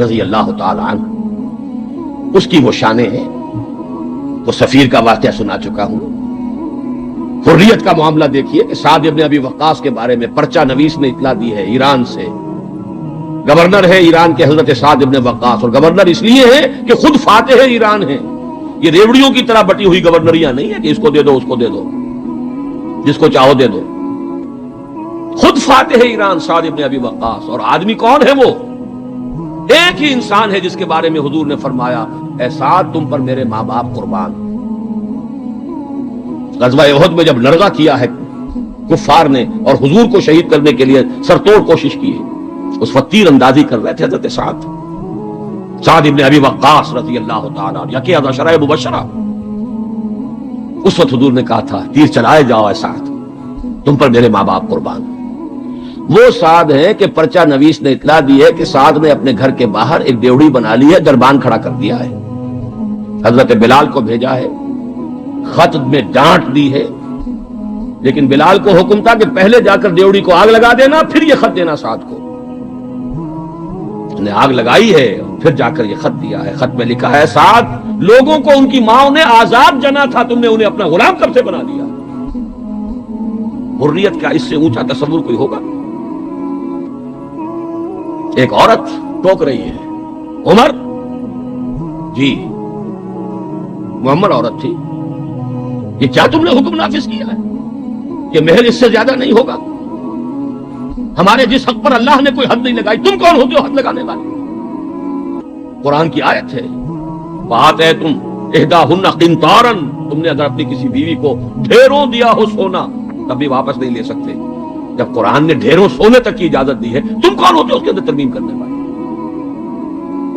رضی اللہ تعالی عنہ، اس کی وہ شانیں ہیں. وہ سفیر کا واقعہ سنا چکا ہوں. حریت کا معاملہ دیکھیے کہ سعد ابن ابی وقاص کے بارے میں پرچہ نویس نے اطلاع دی ہے ایران سے. گورنر ہے ایران کے حضرت سعد ابن وقاص، اور گورنر اس لیے ہے کہ خود فاتح ایران ہیں. یہ ریوڑیوں کی طرح بٹی ہوئی گورنریاں نہیں ہے کہ اس کو دے دو اس کو دے دو، جس کو چاہو دے دو. خود فاتح ایران سعد ابن ابی وقاص. اور آدمی کون ہے وہ؟ ایک ہی انسان ہے جس کے بارے میں حضور نے فرمایا اے سعد تم پر میرے ماں باپ قربان. غزوہ احد میں جب لڑزہ کیا ہے کفار نے اور حضور کو شہید کرنے کے لیے سرتوڑ کوشش کی ہے، اس وقت تیر اندازی کر رہے تھے حضرت سعد ابن ابی وقاص رضی اللہ تعالیٰ عنہ، یکی از عشرہ مبشرہ. اس وقت حضور نے کہا تھا تیر چلائے جاؤ اے سعد تم پر میرے ماں باپ قربان. وہ سعد ہیں کہ پرچہ نویس نے اطلاع دی ہے کہ سعد نے اپنے گھر کے باہر ایک ڈیوڑی بنا لی ہے، دربان کھڑا کر دیا ہے، حضرت بلال کو بھیجا ہے، خط میں ڈانٹ دی ہے. لیکن بلال کو حکم تھا کہ پہلے جا کر ڈیوڑی کو آگ لگا دینا پھر یہ خط دینا سعد کو. نے آگ لگائی ہے پھر جا کر یہ خط دیا ہے. خط میں لکھا ہے سعد لوگوں کو ان کی ماں نے آزاد جنا تھا، تم نے انہیں اپنا غلام کب سے بنا دیا. حریت کا اس سے اونچا تصور کوئی ہوگا؟ ایک عورت ٹوک رہی ہے، عمر جی محمد عورت تھی، یہ کیا تم نے حکم نافذ کیا ہے کہ مہر اس سے زیادہ نہیں ہوگا؟ ہمارے جس حق پر اللہ نے کوئی حد نہیں لگائی، تم کون ہوتے ہو حد لگانے والے؟ قرآن کی آیت ہے بات ہے تم احداہن قنطارا، تم نے اگر اپنی کسی بیوی کو ڈھیروں دیا ہو سونا تب بھی واپس نہیں لے سکتے. جب قرآن نے ڈھیروں سونے تک کی اجازت دی ہے تم کون ہوتے ہو اس کے اندر ترمیم کرنے والے؟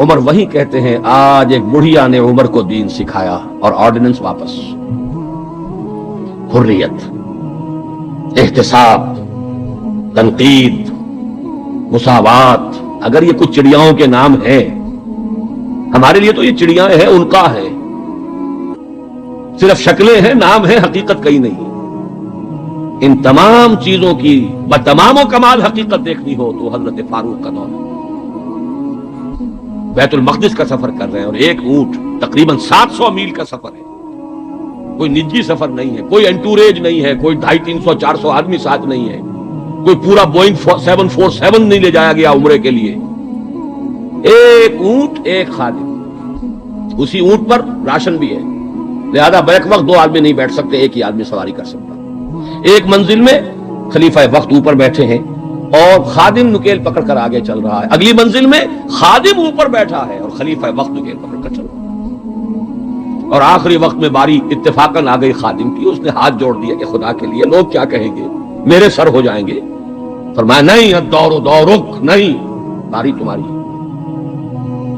عمر وہی کہتے ہیں آج ایک بڑھیا نے عمر کو دین سکھایا اور آرڈیننس واپس. حریت، احتساب، تنقید، مساوات، اگر یہ کچھ چڑیاؤں کے نام ہیں ہمارے لیے تو یہ چڑیاں ہیں، ان کا ہے، صرف شکلیں ہیں، نام ہے، حقیقت کہیں نہیں. ان تمام چیزوں کی بتمام و کمال حقیقت دیکھنی ہو تو حضرت فاروق کا دور ہے. بیت المقدس کا سفر کر رہے ہیں اور ایک اونٹ تقریباً 700 میل کا سفر ہے، کوئی نجی سفر نہیں ہے، کوئی انٹوریج نہیں ہے، کوئی 250 300 400 آدمی ساتھ نہیں ہے، کوئی پورا بوئنگ 747 نہیں لے جایا گیا عمرے کے لیے. ایک اونٹ ایک خادم، اسی اونٹ پر راشن بھی ہے، لہذا بیک وقت 2 آدمی نہیں بیٹھ سکتے، ایک ہی آدمی سواری کر سکتا. ایک منزل میں خلیفہ وقت اوپر بیٹھے ہیں اور خادم نکیل پکڑ کر آگے چل رہا ہے، اگلی منزل میں خادم اوپر بیٹھا ہے اور خلیفہ وقت نکیل پکڑ کر چل رہا ہے. اور آخری وقت میں باری اتفاقاً آ گئی خادم کی، اس نے ہاتھ جوڑ دیا کہ خدا کے لیے لوگ کیا کہیں گے، میرے سر ہو جائیں گے. فرمایا نہیں الدور دورک، نہیں، باری تمہاری.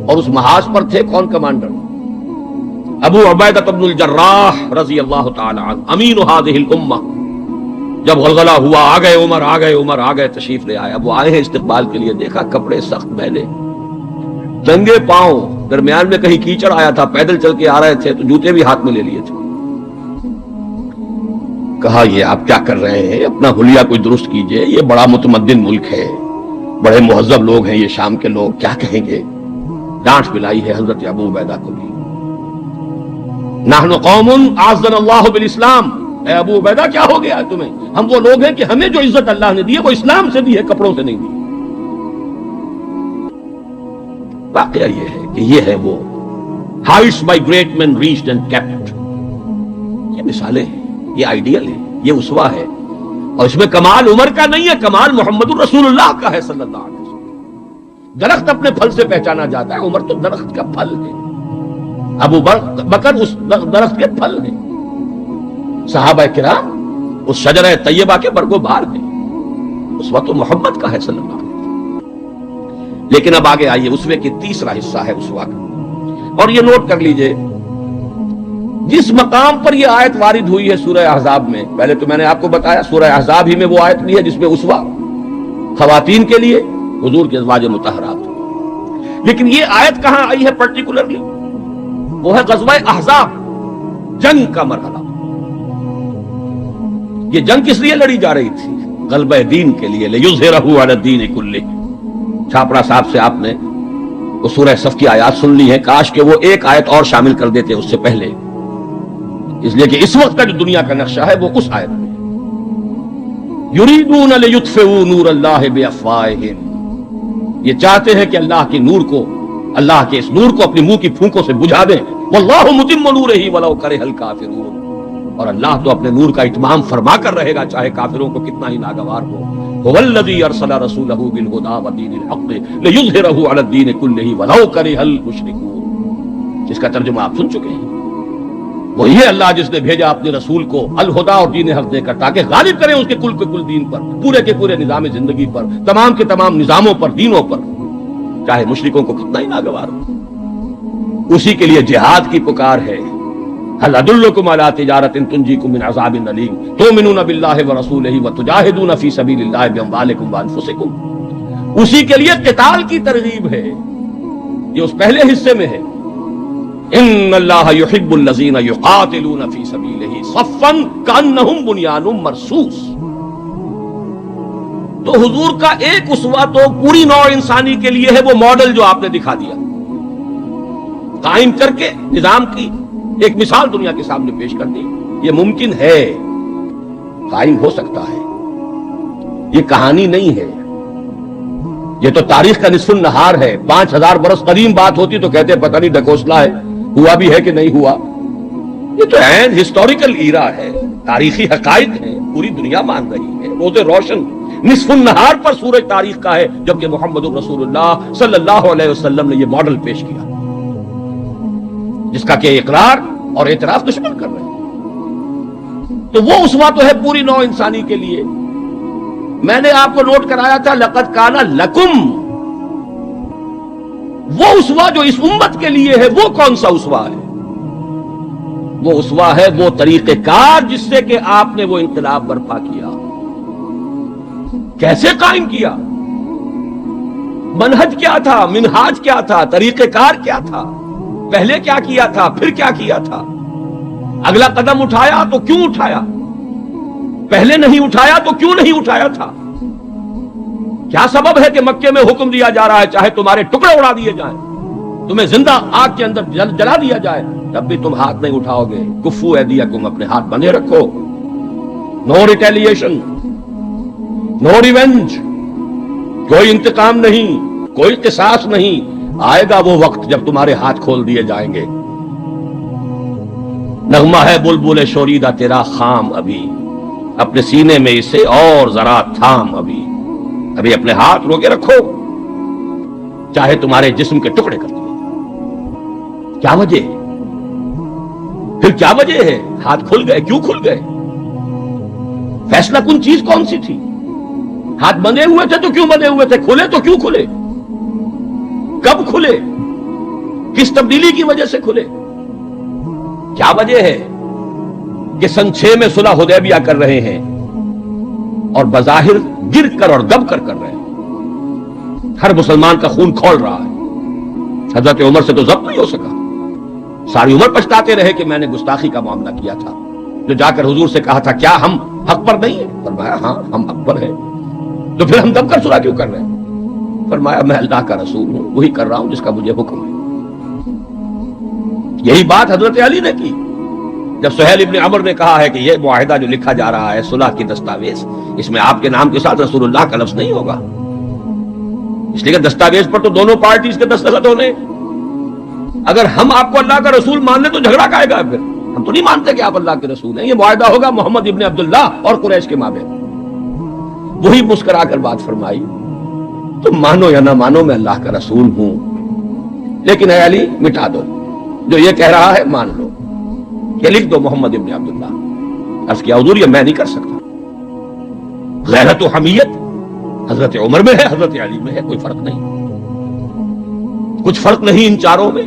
اور اس محاذ پر تھے کون کمانڈر؟ ابو عبیدہ بن الجراح رضی اللہ تعالی عنہ، امین هذه الامہ. جب غلغلہ ہوا آ گئے عمر، آ گئے عمر، آ گئے، تشریف لے آئے. اب وہ آئے ہیں استقبال کے لیے، دیکھا کپڑے سخت میلے، ننگے پاؤں، درمیان میں کہیں کیچڑ آیا تھا، پیدل چل کے آ رہے تھے تو جوتے بھی ہاتھ میں لے لیے تھے. کہا یہ آپ کیا کر رہے ہیں، اپنا حلیہ کوئی درست کیجئے، یہ بڑا متمدن ملک ہے، بڑے مہذب لوگ ہیں یہ شام کے لوگ، کیا کہیں گے. ڈانٹ پلائی ہے حضرت ابو عبیدہ کو بھی. نحن قوم اعزنا اللہ بالاسلام، اے ابو عبیدہ کیا ہو گیا تمہیں، ہم وہ لوگ ہیں کہ ہمیں جو عزت اللہ نے دی ہے وہ اسلام سے دی ہے، کپڑوں سے نہیں دی. واقعہ یہ ہے کہ یہ ہے وہ heights by great men reached and kept. یہ مثالیں ہیں، یہ آئیڈیل ہے، یہ اسوہ ہے، اور اس میں کمال عمر کا نہیں ہے، کمال محمد الرسول اللہ کا ہے صلی اللہ علیہ وسلم. درخت اپنے پھل سے پہچانا جاتا ہے، عمر تو درخت کا پھل ہے، ابو بکر اس درخت کے پھل ہیں، صحابہ کرام اس شجرہ طیبہ کے برگو بار ہیں، اس وقت تو محمد کا ہے صلی اللہ علیہ وسلم. لیکن اب آگے آئیے اسوے کی تیسرا حصہ ہے اسوہ کا، اور یہ نوٹ کر لیجئے جس مقام پر یہ آیت وارد ہوئی ہے سورہ احزاب میں. پہلے تو میں نے آپ کو بتایا سورہ احزاب ہی میں وہ آیت لی ہے جس میں اسوہ خواتین کے لیے حضور کے ازواج مطہرات. لیکن یہ آیت کہاں آئی ہے پرٹیکولرلی؟ وہ ہے غزوہ احزاب، جنگ کا مرحلہ. یہ جنگ کس لیے لڑی جا رہی تھی؟ غلبہ دین کے لیے، لِیُظْهِرَهُ عَلَى الدِّینِ كُلِّهِ. چھاپڑا صاحب سے آپ نے وہ سورہ صف کی آیات سن لی ہیں، کاش کہ وہ ایک آیت اور شامل کر دیتے اس سے پہلے، اس لیے کہ اس وقت کا جو دنیا کا نقشہ ہے وہ اس آیت میں یریدون لیطفئوا نور اللہ بافواہہم، یہ چاہتے ہیں کہ اللہ کے نور کو، اللہ کے اس نور کو اپنی منہ کی پھونکوں سے بجھا دیں، واللہ متم نورہ ولو کرہ الکافرون، اور اللہ تو اپنے نور کا اتمام فرما کر رہے گا چاہے کافروں کو کتنا ہی ناگوار ہو۔ هو الذی ارسل رسولہ بالہدی ودین الحق لیظہرہ علی الدین کلہ ولو کرہ المشرکون، جس کا ترجمہ آپ سن چکے ہیں۔ وہی ہے اللہ جس نے بھیجا اپنے رسول کو الہدا اور دین حق دے کر تاکہ غالب کریں اس کے کل کے کل دین پر، پورے کے پورے نظام زندگی پر، تمام کے تمام نظاموں پر، دینوں پر، چاہے مشرکوں کو کتنا ہی ناگوار ہو۔ اسی کے لیے جہاد کی پکار ہے، هل ادلکم علی تجارۃ تنجیکم من عذاب الیم تؤمنون باللہ ورسولہ وتجاہدون فی سبیل اللہ باموالکم وانفسکم، اسی کے لیے قتال کی ترغیب ہے، یہ اس پہلے حصے میں ہے، ان اللہ یحب الذین یقاتلون فی سبیلہ صفا کانہم بنیان مرصوص۔ تو حضور کا ایک اسوہ تو پوری نوع انسانی کے لیے ہے، وہ ماڈل جو آپ نے دکھا دیا، قائم کر کے نظام کی ایک مثال دنیا کے سامنے پیش کر دی۔ یہ ممکن ہے، قائم ہو سکتا ہے، یہ کہانی نہیں ہے، یہ تو تاریخ کا نصف النہار ہے۔ 5000 برس قدیم بات ہوتی تو کہتے پتہ نہیں ڈھکوسلا ہے، ہوا بھی ہے کہ نہیں ہوا۔ یہ تو عین ہسٹوریکل ایرا ہے، تاریخی حقائق ہیں، پوری دنیا مان رہی ہے۔ روز روشن نصف النہار پر سورج تاریخ کا ہے، جبکہ محمد رسول اللہ صلی اللہ علیہ وسلم نے یہ ماڈل پیش کیا، جس کا کہ اقرار اور اعتراف دشمن کر رہے ہیں۔ تو وہ اسوہ تو ہے پوری نوع انسانی کے لیے۔ میں نے آپ کو نوٹ کرایا تھا لقد کان لکم، وہ اسوہ جو اس امت کے لیے ہے وہ کون سا اسوہ ہے؟ وہ اسوہ ہے وہ طریقہ کار جس سے کہ آپ نے وہ انقلاب برپا کیا، کیسے قائم کیا، منہج کیا تھا، منہاج کیا تھا، طریقہ کار کیا تھا، پہلے کیا کیا تھا، پھر کیا کیا تھا، اگلا قدم اٹھایا تو کیوں اٹھایا، پہلے نہیں اٹھایا تو کیوں نہیں اٹھایا تھا، کیا سبب ہے کہ مکے میں حکم دیا جا رہا ہے چاہے تمہارے ٹکڑے اڑا دیے جائیں، تمہیں زندہ آگ کے اندر جلا دیا جائے، تب بھی تم ہاتھ نہیں اٹھاؤ گے۔ کفو ایدیکم، اپنے ہاتھ بندھے رکھو، نو ریٹیلیشن، نو ریونج، کوئی انتقام نہیں، کوئی قصاص نہیں۔ آئے گا وہ وقت جب تمہارے ہاتھ کھول دیے جائیں گے۔ نغمہ ہے بلبل شوریدہ تیرا خام، ابھی اپنے سینے میں اسے اور ذرا تھام، ابھی اپنے ہاتھ روکے رکھو، چاہے تمہارے جسم کے ٹکڑے کر دیے۔ کیا وجہ ہے؟ پھر کیا وجہ ہے؟ ہاتھ کھل گئے، کیوں کھل گئے؟ فیصلہ کن چیز کون سی تھی؟ ہاتھ بندھے ہوئے تھے تو کیوں بندھے ہوئے تھے؟ کھلے تو کیوں کھلے؟ کب کھلے؟ کس تبدیلی کی وجہ سے کھلے؟ کیا وجہ ہے کہ سن 6 میں صلح حدیبیہ کر رہے ہیں اور بظاہر گر کر اور دب کر رہے ہیں، ہر مسلمان کا خون کھول رہا ہے، حضرت عمر سے تو ضبط نہیں ہو سکا، ساری عمر پچھتاتے رہے کہ میں نے گستاخی کا معاملہ کیا تھا، جو جا کر حضور سے کہا تھا کیا ہم حق پر نہیں ہیں؟ فرمایا ہاں ہم حق پر ہیں، تو پھر ہم دب کر صلح کیوں کر رہے ہیں؟ فرمایا میں اللہ کا رسول ہوں، وہی کر رہا ہوں جس کا مجھے حکم ہے۔ یہی بات حضرت علی نے کی جب سہیل ابن عمر نے کہا ہے کہ یہ معاہدہ جو لکھا جا رہا ہے صلح کی دستاویز، اس میں آپ کے نام کے ساتھ رسول اللہ کا لفظ نہیں ہوگا، اس لیے کہ دستاویز پر تو دونوں پارٹیز کے دستخط ہونے، اگر ہم آپ کو اللہ کا رسول مان لیں تو جھگڑا کائے گا، پھر ہم تو نہیں مانتے کہ آپ اللہ کے رسول ہیں، یہ معاہدہ ہوگا محمد ابن عبداللہ اور قریش کے مابین۔ وہی مسکرا کر بات فرمائی، تم مانو یا نہ مانو میں اللہ کا رسول ہوں، لیکن اے علی مٹا دو، جو یہ کہہ رہا ہے مان لو، یہ لکھ دو محمد ابن عبداللہ۔ عرض کیا حضور یہ میں نہیں کر سکتا، غیرت و حمیت حضرت عمر میں ہے، حضرت علی میں ہے، کوئی فرق نہیں، کچھ فرق نہیں ان چاروں میں۔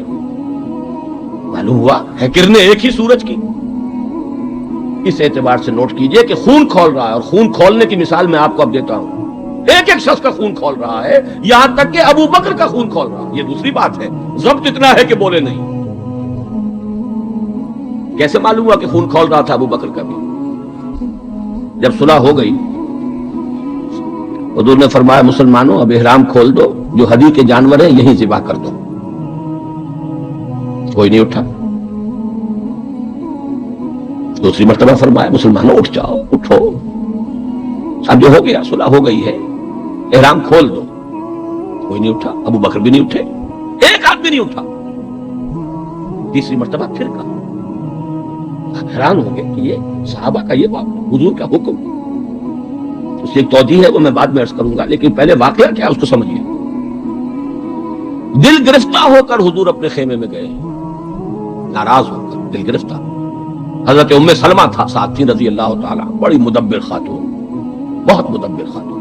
معلوم ہوا ہے کرنے ایک ہی سورج کی۔ اس اعتبار سے نوٹ کیجئے کہ خون کھول رہا ہے، اور خون کھولنے کی مثال میں آپ کو اب دیتا ہوں، ایک ایک شخص کا خون کھول رہا ہے، یہاں تک کہ ابو بکر کا خون کھول رہا ہے۔ یہ دوسری بات ہے، ضبط اتنا ہے کہ بولے نہیں۔ کیسے معلوم ہوا کہ خون کھول رہا تھا ابو بکر کا بھی؟ جب صلح ہو گئی حضور نے فرمایا مسلمانوں اب احرام کھول دو، جو ہدی کے جانور ہیں یہیں ذبح کر دو۔ کوئی نہیں اٹھا. دوسری مرتبہ فرمایا مسلمانوں اٹھ جاؤ, اٹھو, اب جو ہو گیا صلح ہو گئی ہے, احرام کھول دو. کوئی نہیں اٹھا. ابو بکر بھی نہیں اٹھے, ایک آدمی نہیں اٹھا. تیسری مرتبہ پھر کہا. حیران ہو گئے کہ یہ صحابہ کا یہ حضور کا حکم. اس کی ایک توضیح ہے وہ میں بعد میں عرض کروں گا, لیکن پہلے واقعہ کیا اس کو سمجھیے. دل گرفتہ ہو کر حضور اپنے خیمے میں گئے, ناراض ہو کر, دل گرفتہ. حضرت ام سلمہ تھا ساتھ تھی رضی اللہ تعالی, بڑی مدبر خاتون, بہت مدبر خاتون.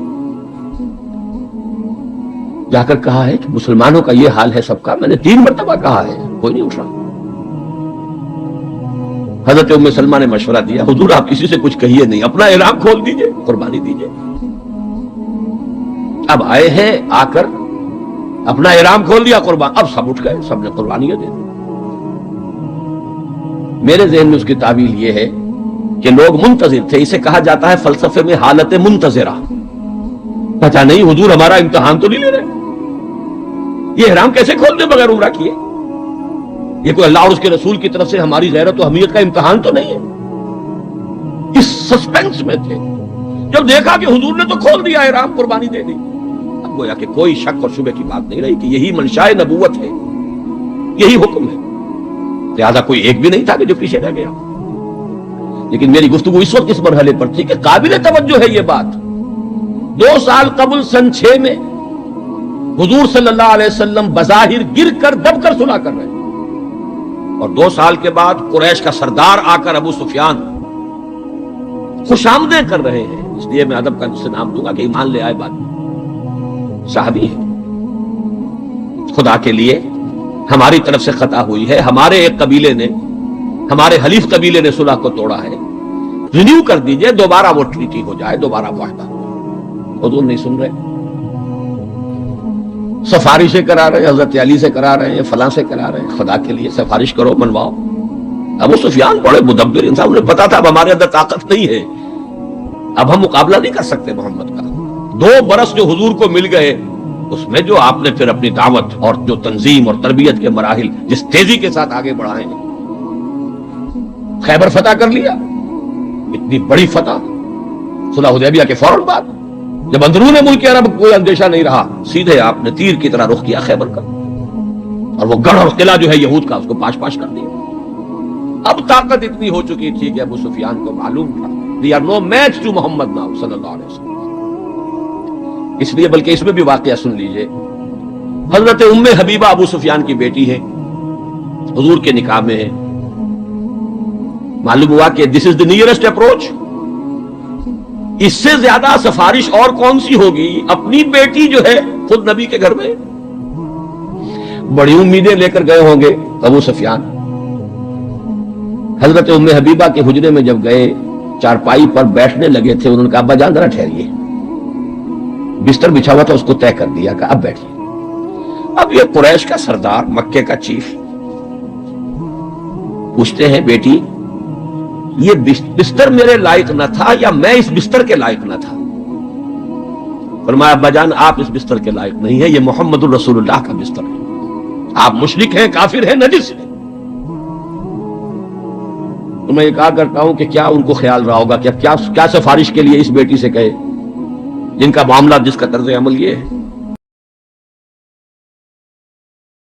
جا کر کہا ہے کہ مسلمانوں کا یہ حال ہے سب کا. میں نے 3 مرتبہ کہا ہے, کوئی نہیں اٹھ رہا. حضرت ام سلمہ نے مشورہ دیا, حضور آپ کسی سے کچھ کہیے نہیں, اپنا احرام کھول دیجئے, قربانی دیجئے. اب آئے ہیں, آ کر اپنا احرام کھول دیا, قربان. اب سب اٹھ گئے, سب نے قربانیاں دے دی. میرے ذہن میں اس کی تعویل یہ ہے کہ لوگ منتظر تھے. اسے کہا جاتا ہے فلسفے میں حالت منتظرہ. پتہ نہیں حضور ہمارا امتحان تو نہیں لے رہے, یہ احرام کیسے کھول دے بغیر عمرہ کیے. یہ کوئی اللہ اور اس کے رسول کی طرف سے ہماری غیرت و حمیت کا امتحان تو نہیں ہے. اس سسپینس میں تھے. جب دیکھا کہ حضور نے تو کھول دیا احرام, قربانی دے دی, اب گویا کہ کوئی شک اور شبہ کی بات نہیں رہی کہ یہی منشاء نبوت ہے, یہی حکم ہے. لہذا کوئی ایک بھی نہیں تھا کہ جو پیچھے رہ گیا. لیکن میری گفتگو اس وقت اس مرحلے پر تھی کہ قابل توجہ ہے یہ بات. 2 سال قبل سن 6 میں حضور صلی اللہ علیہ وسلم بظاہر گر کر دب کر صلح کر رہے ہیں, اور 2 سال کے بعد قریش کا سردار آ کر ابو سفیان خوش آمدیں کر رہے ہیں. اس لیے میں ادب کا جس سے نام دوں گا کہ ایمان لے آئے, بعد میں صحابی ہے. خدا کے لیے ہماری طرف سے خطا ہوئی ہے, ہمارے ایک قبیلے نے, ہمارے حلیف قبیلے نے صلح کو توڑا ہے, رینیو کر دیجئے, دوبارہ وہ ٹریٹی ہو جائے, دوبارہ معاہدہ. حضور نہیں سن رہے, سفارشیں کرا رہے ہیں, حضرت علی سے کرا رہے ہیں, فلاں سے کرا رہے ہیں. خدا کے لیے سفارش کرو, منواؤ. ابو سفیان بڑے مدبر انسان, انہیں پتا تھا اب ہمارے اندر طاقت نہیں ہے, اب ہم مقابلہ نہیں کر سکتے محمد کا. 2 برس جو حضور کو مل گئے, اس میں جو آپ نے پھر اپنی دعوت اور جو تنظیم اور تربیت کے مراحل جس تیزی کے ساتھ آگے بڑھائے ہیں, خیبر فتح کر لیا, اتنی بڑی فتح. صلح حدیبیہ کے فوراً بعد جب اندرون ملک عرب کوئی اندیشہ نہیں رہا, سیدھے آپ نے تیر کی طرح رخ کیا خیبر کا, اور وہ گڑھ اور قلعہ جو ہے یہود کا, اس کو پاش پاش کر دیا. اب طاقت اتنی ہو چکی تھی کہ ابو سفیان کو معلوم تھا we are no match to Muhammad now صلی اللہ علیہ وسلم. اس لیے بلکہ اس میں بھی واقعہ سن لیجئے. حضرت ام حبیبہ ابو سفیان کی بیٹی ہے, حضور کے نکاح میں ہے. معلوم ہوا کہ this is the nearest approach. اس سے زیادہ سفارش اور کون سی ہوگی, اپنی بیٹی جو ہے خود نبی کے گھر میں. بڑی امیدیں لے کر گئے ہوں گے ابو سفیان. حضرت ام حبیبہ کے حجرے میں جب گئے, چارپائی پر بیٹھنے لگے تھے, انہوں نے کہا ابا جان ذرا ٹھہریے. بستر بچھا ہوا تھا, اس کو طے کر دیا کہ اب بیٹھیے. اب یہ قریش کا سردار, مکے کا چیف, پوچھتے ہیں بیٹی یہ بستر میرے لائق نہ تھا یا میں اس بستر کے لائق نہ تھا؟ فرمایا ابا جان آپ اس بستر کے لائق نہیں ہے, یہ محمد الرسول اللہ کا بستر ہے. آپ مشرک ہیں, کافر ہیں, نجس ہیں. تو میں یہ کہا کرتا ہوں کہ کیا ان کو خیال رہا ہوگا کہ اب کیا سفارش کے لیے اس بیٹی سے کہے جن کا معاملہ, جس کا طرز عمل یہ ہے.